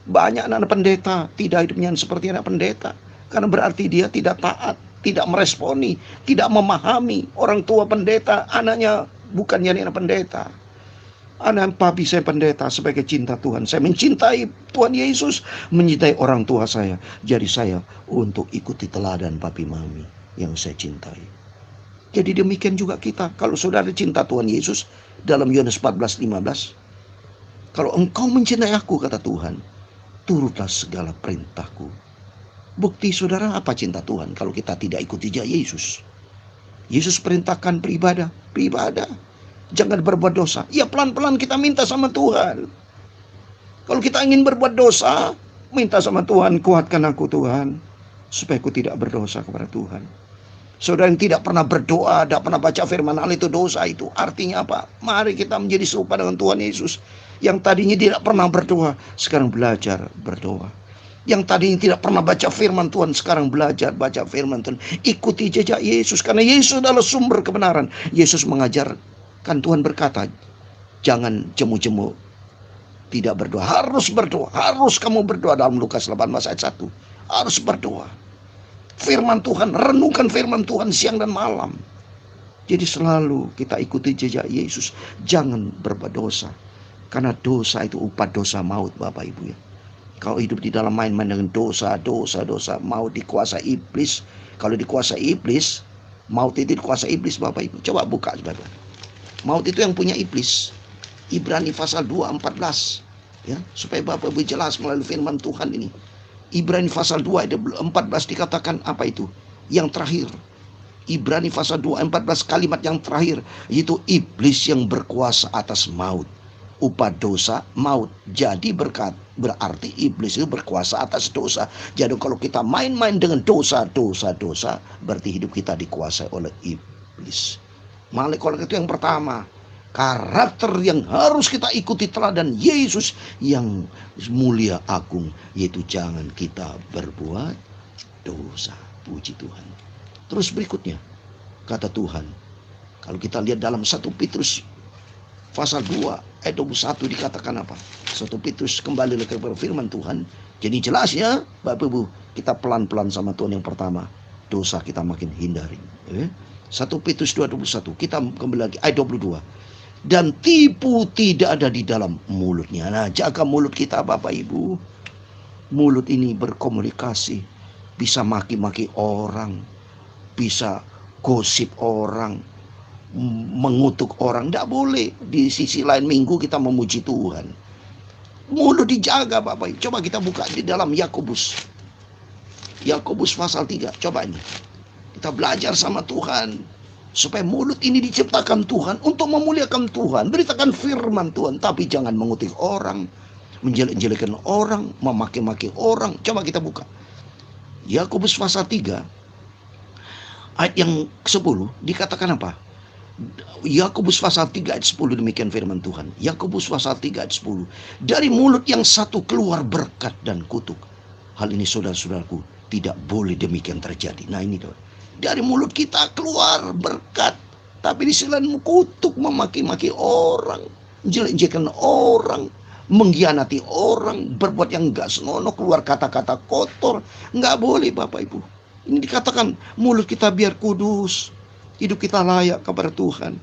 Banyak anak-anak pendeta tidak hidupnya seperti anak pendeta. Karena berarti dia tidak taat, tidak meresponi, tidak memahami. Orang tua pendeta, anaknya bukan jadi anak pendeta. Anak papi saya pendeta sebagai cinta Tuhan. Saya mencintai Tuhan Yesus, mencintai orang tua saya. Jadi saya untuk ikuti teladan papi mami yang saya cintai. Jadi demikian juga kita. Kalau saudara cinta Tuhan Yesus, dalam Yohanes 14:15, kalau engkau mencintai aku, kata Tuhan, turutlah segala perintahku. Bukti saudara apa cinta Tuhan kalau kita tidak ikuti jejak Yesus? Yesus perintahkan beribadah. Jangan berbuat dosa. Ya pelan-pelan kita minta sama Tuhan. Kalau kita ingin berbuat dosa, minta sama Tuhan, kuatkan aku Tuhan, supaya aku tidak berdosa kepada Tuhan. Saudara yang tidak pernah berdoa, tidak pernah baca firman Allah, itu dosa itu. Artinya apa? Mari kita menjadi serupa dengan Tuhan Yesus. Yang tadinya tidak pernah berdoa, sekarang belajar berdoa. Yang tadinya tidak pernah baca firman Tuhan, sekarang belajar baca firman Tuhan. Ikuti jejak Yesus, karena Yesus adalah sumber kebenaran. Yesus mengajar. Kan Tuhan berkata, jangan jemu-jemu tidak berdoa. Harus berdoa. Harus kamu berdoa dalam Lukas 18 ayat 1. Harus berdoa. Firman Tuhan, renungkan firman Tuhan siang dan malam. Jadi selalu kita ikuti jejak Yesus. Jangan berbuat dosa. Karena dosa itu upah dosa maut Bapak Ibu ya. Kalau hidup di dalam main-main dengan dosa, maut dikuasai iblis. Kalau dikuasai iblis, maut itu dikuasai iblis Bapak Ibu. Coba buka saudara. Maut itu yang punya iblis. Ibrani pasal 2:14 ya, supaya Bapak Ibu jelas melalui firman Tuhan ini. Ibrani pasal 2 ayat 14 dikatakan apa itu? Yang terakhir. Ibrani pasal 2 ayat 14 kalimat yang terakhir, yaitu iblis yang berkuasa atas maut. Upah dosa maut. Jadi berarti iblis itu berkuasa atas dosa. Jadi kalau kita main-main dengan dosa, berarti hidup kita dikuasai oleh iblis. Malaikat itu yang pertama. Karakter yang harus kita ikuti teladan Yesus yang mulia agung, yaitu jangan kita berbuat dosa. Puji Tuhan. Terus berikutnya kata Tuhan, kalau kita lihat dalam 1 Petrus pasal 2 ayat 21 dikatakan apa? 1 Petrus kembali ke firman Tuhan. Jadi jelas ya Bapak Ibu, kita pelan-pelan sama Tuhan. Yang pertama, dosa kita makin hindari. 1 Petrus 2:21, kita kembali lagi ayat 22. Dan tipu tidak ada di dalam mulutnya. Nah, jaga mulut kita Bapak Ibu. Mulut ini berkomunikasi, bisa maki-maki orang, bisa gosip orang, mengutuk orang. Tidak boleh. Di sisi lain minggu kita memuji Tuhan. Mulut dijaga Bapak Ibu. Coba kita buka di dalam Yakobus pasal 3. Coba ini. Kita belajar sama Tuhan. Supaya mulut ini diciptakan Tuhan untuk memuliakan Tuhan. Beritakan firman Tuhan. Tapi jangan mengutik orang, menjelek-jelekan orang, memaki-maki orang. Coba kita buka. Yakobus pasal 3. Ayat yang 10 dikatakan apa? Yakobus pasal 3 ayat 10 demikian firman Tuhan. Yakobus pasal 3 ayat 10. Dari mulut yang satu keluar berkat dan kutuk. Hal ini saudara-saudaraku tidak boleh demikian terjadi. Nah ini tuh. Dari mulut kita keluar berkat, tapi di sisi lain kutuk, memaki-maki orang, jelek-jelekan orang, mengkhianati orang, berbuat yang enggak senonoh, keluar kata-kata kotor. Enggak boleh Bapak Ibu. Ini dikatakan mulut kita biar kudus, hidup kita layak kepada Tuhan.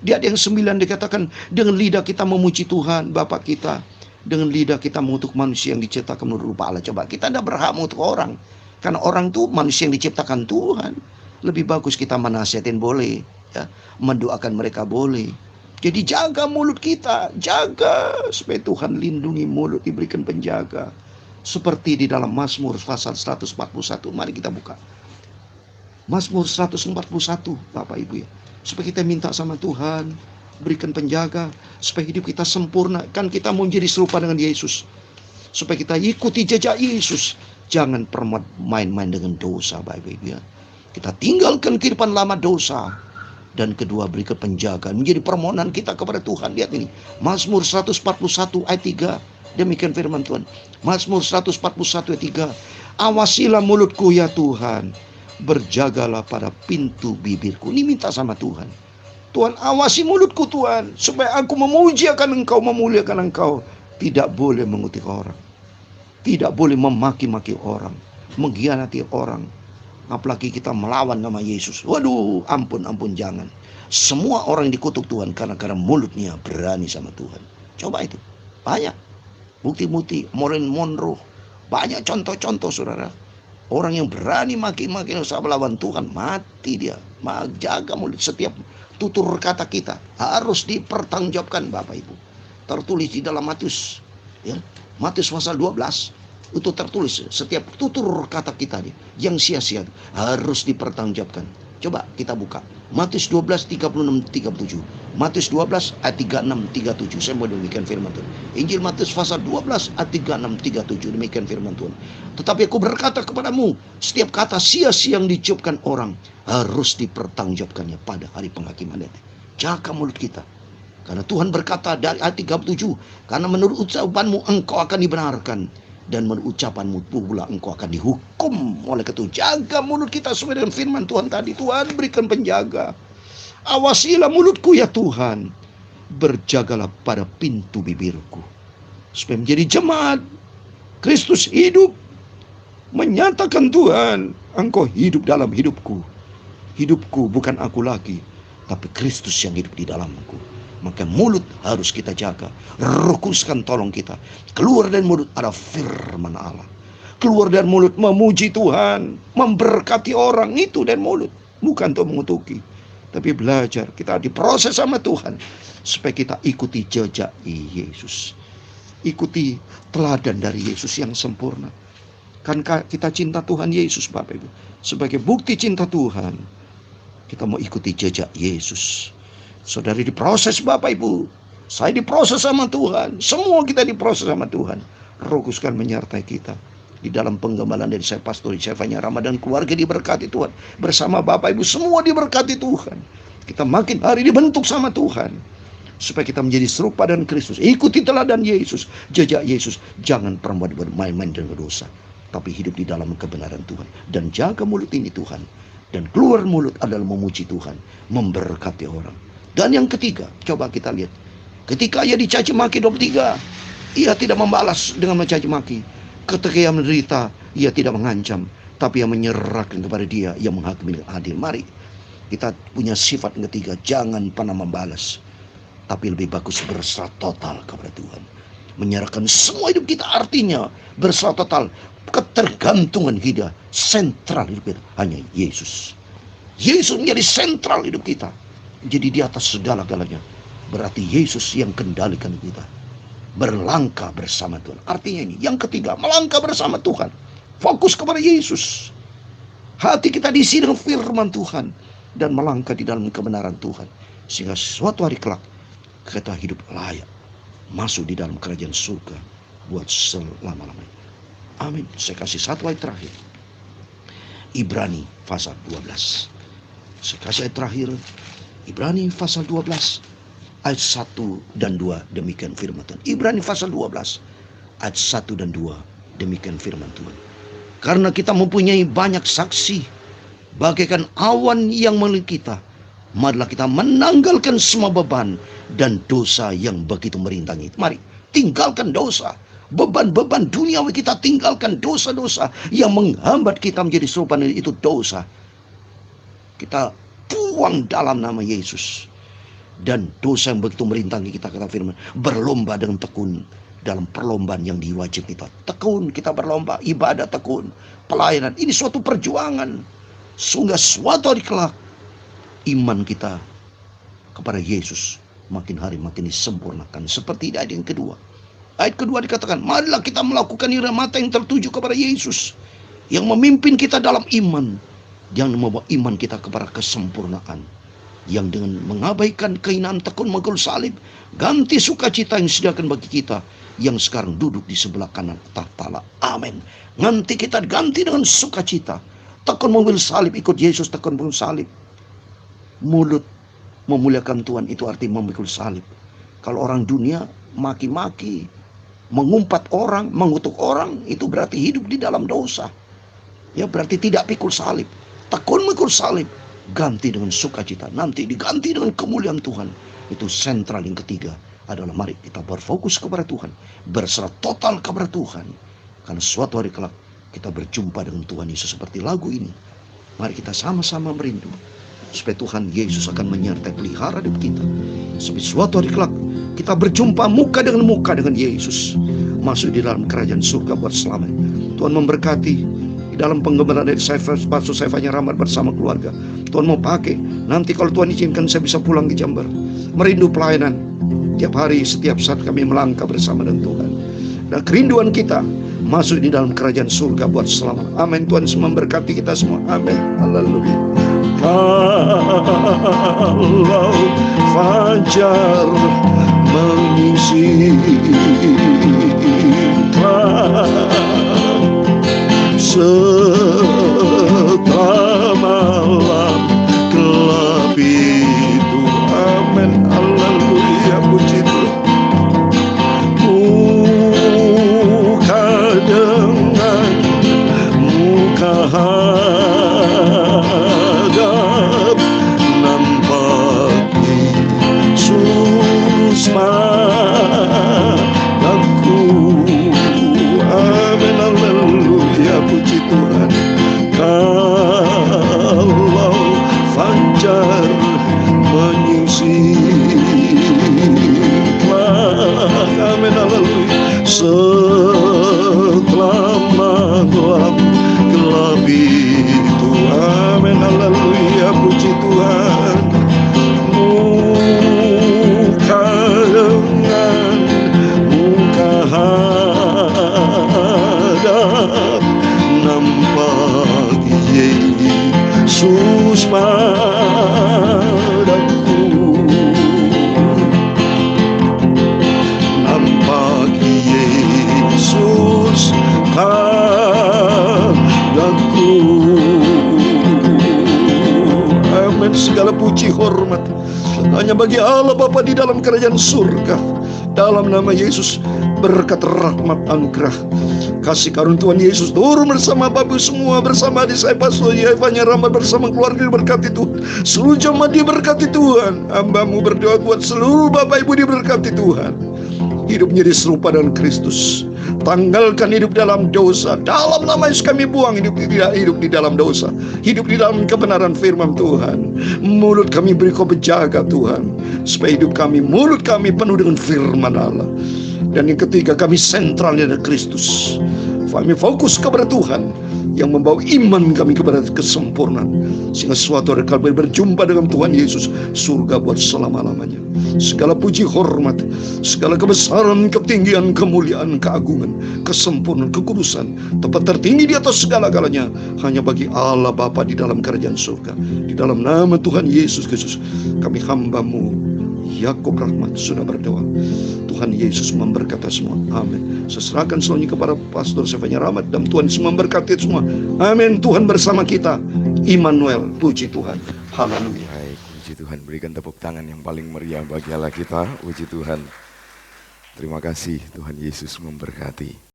Di ayat yang 9 dikatakan dengan lidah kita memuji Tuhan Bapak kita, dengan lidah kita mengutuk manusia yang diciptakan menurut rupa Allah. Coba kita tidak berhak mengutuk orang. Karena orang tuh manusia yang diciptakan Tuhan. Lebih bagus kita menasihatin boleh, ya, mendoakan mereka boleh. Jadi jaga mulut kita, jaga supaya Tuhan lindungi mulut, diberikan penjaga. Seperti di dalam Mazmur pasal 141. Mari kita buka. Mazmur 141, Bapak Ibu ya. Supaya kita minta sama Tuhan, berikan penjaga, supaya hidup kita sempurna. Kan kita mau jadi serupa dengan Yesus. Supaya kita ikuti jejak Yesus. Jangan pernah main-main dengan dosa, Bapak Ibu ya. Kita tinggalkan kehidupan lama dosa. Dan kedua, berikan penjagaan. Menjadi permohonan kita kepada Tuhan. Lihat ini. Mazmur 141 ayat 3. Demikian firman Tuhan. Mazmur 141 ayat 3. Awasilah mulutku ya Tuhan. Berjagalah pada pintu bibirku. Ini minta sama Tuhan. Tuhan, awasi mulutku Tuhan. Supaya aku memuji akan Engkau, memuliakan Engkau. Tidak boleh mengutik orang. Tidak boleh memaki-maki orang. Mengkhianati orang. Apalagi kita melawan nama Yesus. Waduh, ampun, jangan. Semua orang yang dikutuk Tuhan karena mulutnya berani sama Tuhan. Coba itu. Banyak. Bukti-bukti. Marilyn Monroe. Banyak contoh-contoh, saudara. Orang yang berani maki-maki usaha melawan Tuhan, mati dia. Jaga mulut. Setiap tutur kata kita harus dipertanggungjawabkan, Bapak Ibu. Tertulis di dalam Matius. Ya. Matius pasal 12. Itu tertulis setiap tutur kata kita nih, yang sia-sia harus dipertanggungjawabkan. Coba kita buka Matius 12 36-37. Matius 12 ayat 36-37. Saya mau demikian firman Tuhan. Injil Matius pasal 12 ayat 36-37. Demikian firman Tuhan. Tetapi aku berkata kepadamu, setiap kata sia-sia yang diucapkan orang harus dipertanggungjawabkannya pada hari penghakiman nanti. Jaga mulut kita. Karena Tuhan berkata dari ayat 37, karena menurut ucapanmu engkau akan dibenarkan, dan menurut ucapanmu pula engkau akan dihukum. Oleh itu jaga mulut kita sesuai dengan firman Tuhan tadi. Tuhan berikan penjaga. Awasilah mulutku ya Tuhan. Berjagalah pada pintu bibirku. Supaya menjadi jemaat Kristus hidup. Menyatakan Tuhan, engkau hidup dalam hidupku. Hidupku bukan aku lagi, tapi Kristus yang hidup di dalamku. Maka mulut harus kita jaga. Rukuskan tolong kita. Keluar dari mulut ada firman Allah. Keluar dari mulut memuji Tuhan. Memberkati orang itu dari mulut. Bukan untuk mengutuki. Tapi belajar. Kita diproses sama Tuhan. Supaya kita ikuti jejak Yesus. Ikuti teladan dari Yesus yang sempurna. Kan kita cinta Tuhan Yesus, Bapak Ibu. Sebagai bukti cinta Tuhan, kita mau ikuti jejak Yesus. Saudari diproses, Bapak Ibu. Saya diproses sama Tuhan. Semua kita diproses sama Tuhan. Roh Kudus kan menyertai kita. Di dalam penggembalaan dari saya pastor Syafanya Ramadan, keluarga diberkati Tuhan. Bersama Bapak Ibu semua diberkati Tuhan. Kita makin hari dibentuk sama Tuhan. Supaya kita menjadi serupa dengan Kristus. Ikuti teladan Yesus. Jejak Yesus. Jangan pernah bermain-main dengan dosa. Tapi hidup di dalam kebenaran Tuhan. Dan jaga mulut ini Tuhan. Dan keluar mulut adalah memuji Tuhan. Memberkati orang. Dan yang ketiga, coba kita lihat. Ketika ia dicaci maki 23, ia tidak membalas dengan mencaci maki. Ketika ia menderita, ia tidak mengancam, tapi ia menyerahkan kepada dia yang menghakimi dengan adil. Mari kita punya sifat yang ketiga, jangan pernah membalas, tapi lebih bagus berserah total kepada Tuhan. Menyerahkan semua hidup kita, artinya berserah total. Ketergantungan kita, sentral hidup kita hanya Yesus. Yesus menjadi sentral hidup kita. Jadi di atas segala-galanya. Berarti Yesus yang kendalikan kita. Berlangkah bersama Tuhan. Artinya ini. Yang ketiga, melangkah bersama Tuhan. Fokus kepada Yesus. Hati kita diisi dengan firman Tuhan. Dan melangkah di dalam kebenaran Tuhan. Sehingga suatu hari kelak kita hidup layak. Masuk di dalam kerajaan surga. Buat selama-lamanya. Amin. Saya kasih satu ayat terakhir. Ibrani pasal 12. Saya kasih ayat terakhir. Ibrani pasal 12 ayat 1 dan 2 demikian firman Tuhan. Ibrani pasal 12 ayat 1 dan 2 demikian firman Tuhan. Karena kita mempunyai banyak saksi bagaikan awan yang melilit kita, marilah kita menanggalkan semua beban dan dosa yang begitu merintangi. Mari tinggalkan dosa. Beban-beban duniawi kita tinggalkan, dosa-dosa yang menghambat kita menjadi serupa itu dosa. Kita buang dalam nama Yesus. Dan dosa yang begitu merintangi kita, kata firman, berlomba dengan tekun dalam perlombaan yang diwajib kita. Tekun kita berlomba, ibadah tekun, pelayanan. Ini suatu perjuangan. Sehingga suatu hari kelak iman kita kepada Yesus makin hari makin disempurnakan. Seperti di ayat yang kedua. Ayat kedua dikatakan, marilah kita melakukan mata yang tertuju kepada Yesus, yang memimpin kita dalam iman, yang membawa iman kita kepada kesempurnaan, yang dengan mengabaikan kehinaan tekun memikul salib, ganti sukacita yang disediakan bagi kita, yang sekarang duduk di sebelah kanan tahta Allah. Amin. Nanti kita ganti dengan sukacita. Tekun memikul salib, ikut Yesus tekun memikul salib. Mulut memuliakan Tuhan itu arti memikul salib. Kalau orang dunia maki-maki, mengumpat orang, mengutuk orang, itu berarti hidup di dalam dosa. Ya berarti tidak pikul salib. Tekun memikul salib, ganti dengan sukacita. Nanti diganti dengan kemuliaan Tuhan. Itu sentral yang ketiga adalah mari kita berfokus kepada Tuhan, berserah total kepada Tuhan. Karena suatu hari kelak kita berjumpa dengan Tuhan Yesus seperti lagu ini. Mari kita sama-sama merindu supaya Tuhan Yesus akan menyertai pelihara hidup kita. Supaya suatu hari kelak kita berjumpa muka dengan Yesus, masuk di dalam kerajaan surga buat selamanya. Tuhan memberkati di dalam pengembaraan dari Pastor Saifanya Rahmat bersama keluarga. Tuhan mau pakai nanti kalau Tuhan izinkan saya bisa pulang ke Jember, merindu pelayanan tiap hari, setiap saat kami melangkah bersama dengan Tuhan. Dan kerinduan kita masuk di dalam kerajaan surga buat selamanya. Amin. Tuhan memberkati kita semua. Amin. Haleluya. Kalau fajar mengisi setelah malam gelap itu. Amin. Haleluya. Puji Tuhan. Muka dengan muka hadap, nampak Yesus padaku. Amin. Haleluya. Puji Tuhan. Kalau fajar menyingkirlah, amin. Haleluya. Setelah malam gelap itu, amin. Haleluya. Puji Tuhan. Muka dengan muka hadap, nampak Yesus padaku. Nampak Yesus padaku. Amin. Segala puji hormat hanya bagi Allah Bapa di dalam kerajaan surga. Dalam nama Yesus, berkat rahmat anugerah kasih karunia Tuhan Yesus turun bersama Bapak semua, bersama adik saya Pastor Saifanya Rahmat, bersama keluarga diberkati Tuhan. Seluruh jemaat diberkati Tuhan. Hamba-Mu berdoa buat seluruh Bapak Ibu diberkati Tuhan. Hidup menjadi serupa dengan Kristus. Tanggalkan hidup dalam dosa. Dalam nama Yesus kami buang hidup di dalam dosa. Hidup di dalam kebenaran firman Tuhan. Mulut kami beri Kau berjaga Tuhan, supaya hidup kami, mulut kami penuh dengan firman Allah. Dan yang ketiga, kami sentralnya adalah Kristus. Kami fokus kepada Tuhan yang membawa iman kami kepada kesempurnaan, sehingga suatu hari kami berjumpa dengan Tuhan Yesus, surga buat selama-lamanya. Segala puji hormat, segala kebesaran, ketinggian, kemuliaan, keagungan, kesempurnaan, kekudusan, tempat tertinggi di atas segala-galanya hanya bagi Allah Bapa di dalam kerajaan surga. Di dalam nama Tuhan Yesus Kristus, kami hamba-Mu Yakub Rahmat sudah berdoa. Tuhan Yesus memberkati semua. Amin. Saya serahkan semuanya kepada Pastor Saifanya Rahmat, dan Tuhan Yesus memberkati semua. Amin. Tuhan bersama kita. Immanuel. Puji Tuhan. Haleluya. Baik, puji Tuhan. Berikan tepuk tangan yang paling meriah bagi Allah kita. Puji Tuhan. Terima kasih, Tuhan Yesus memberkati.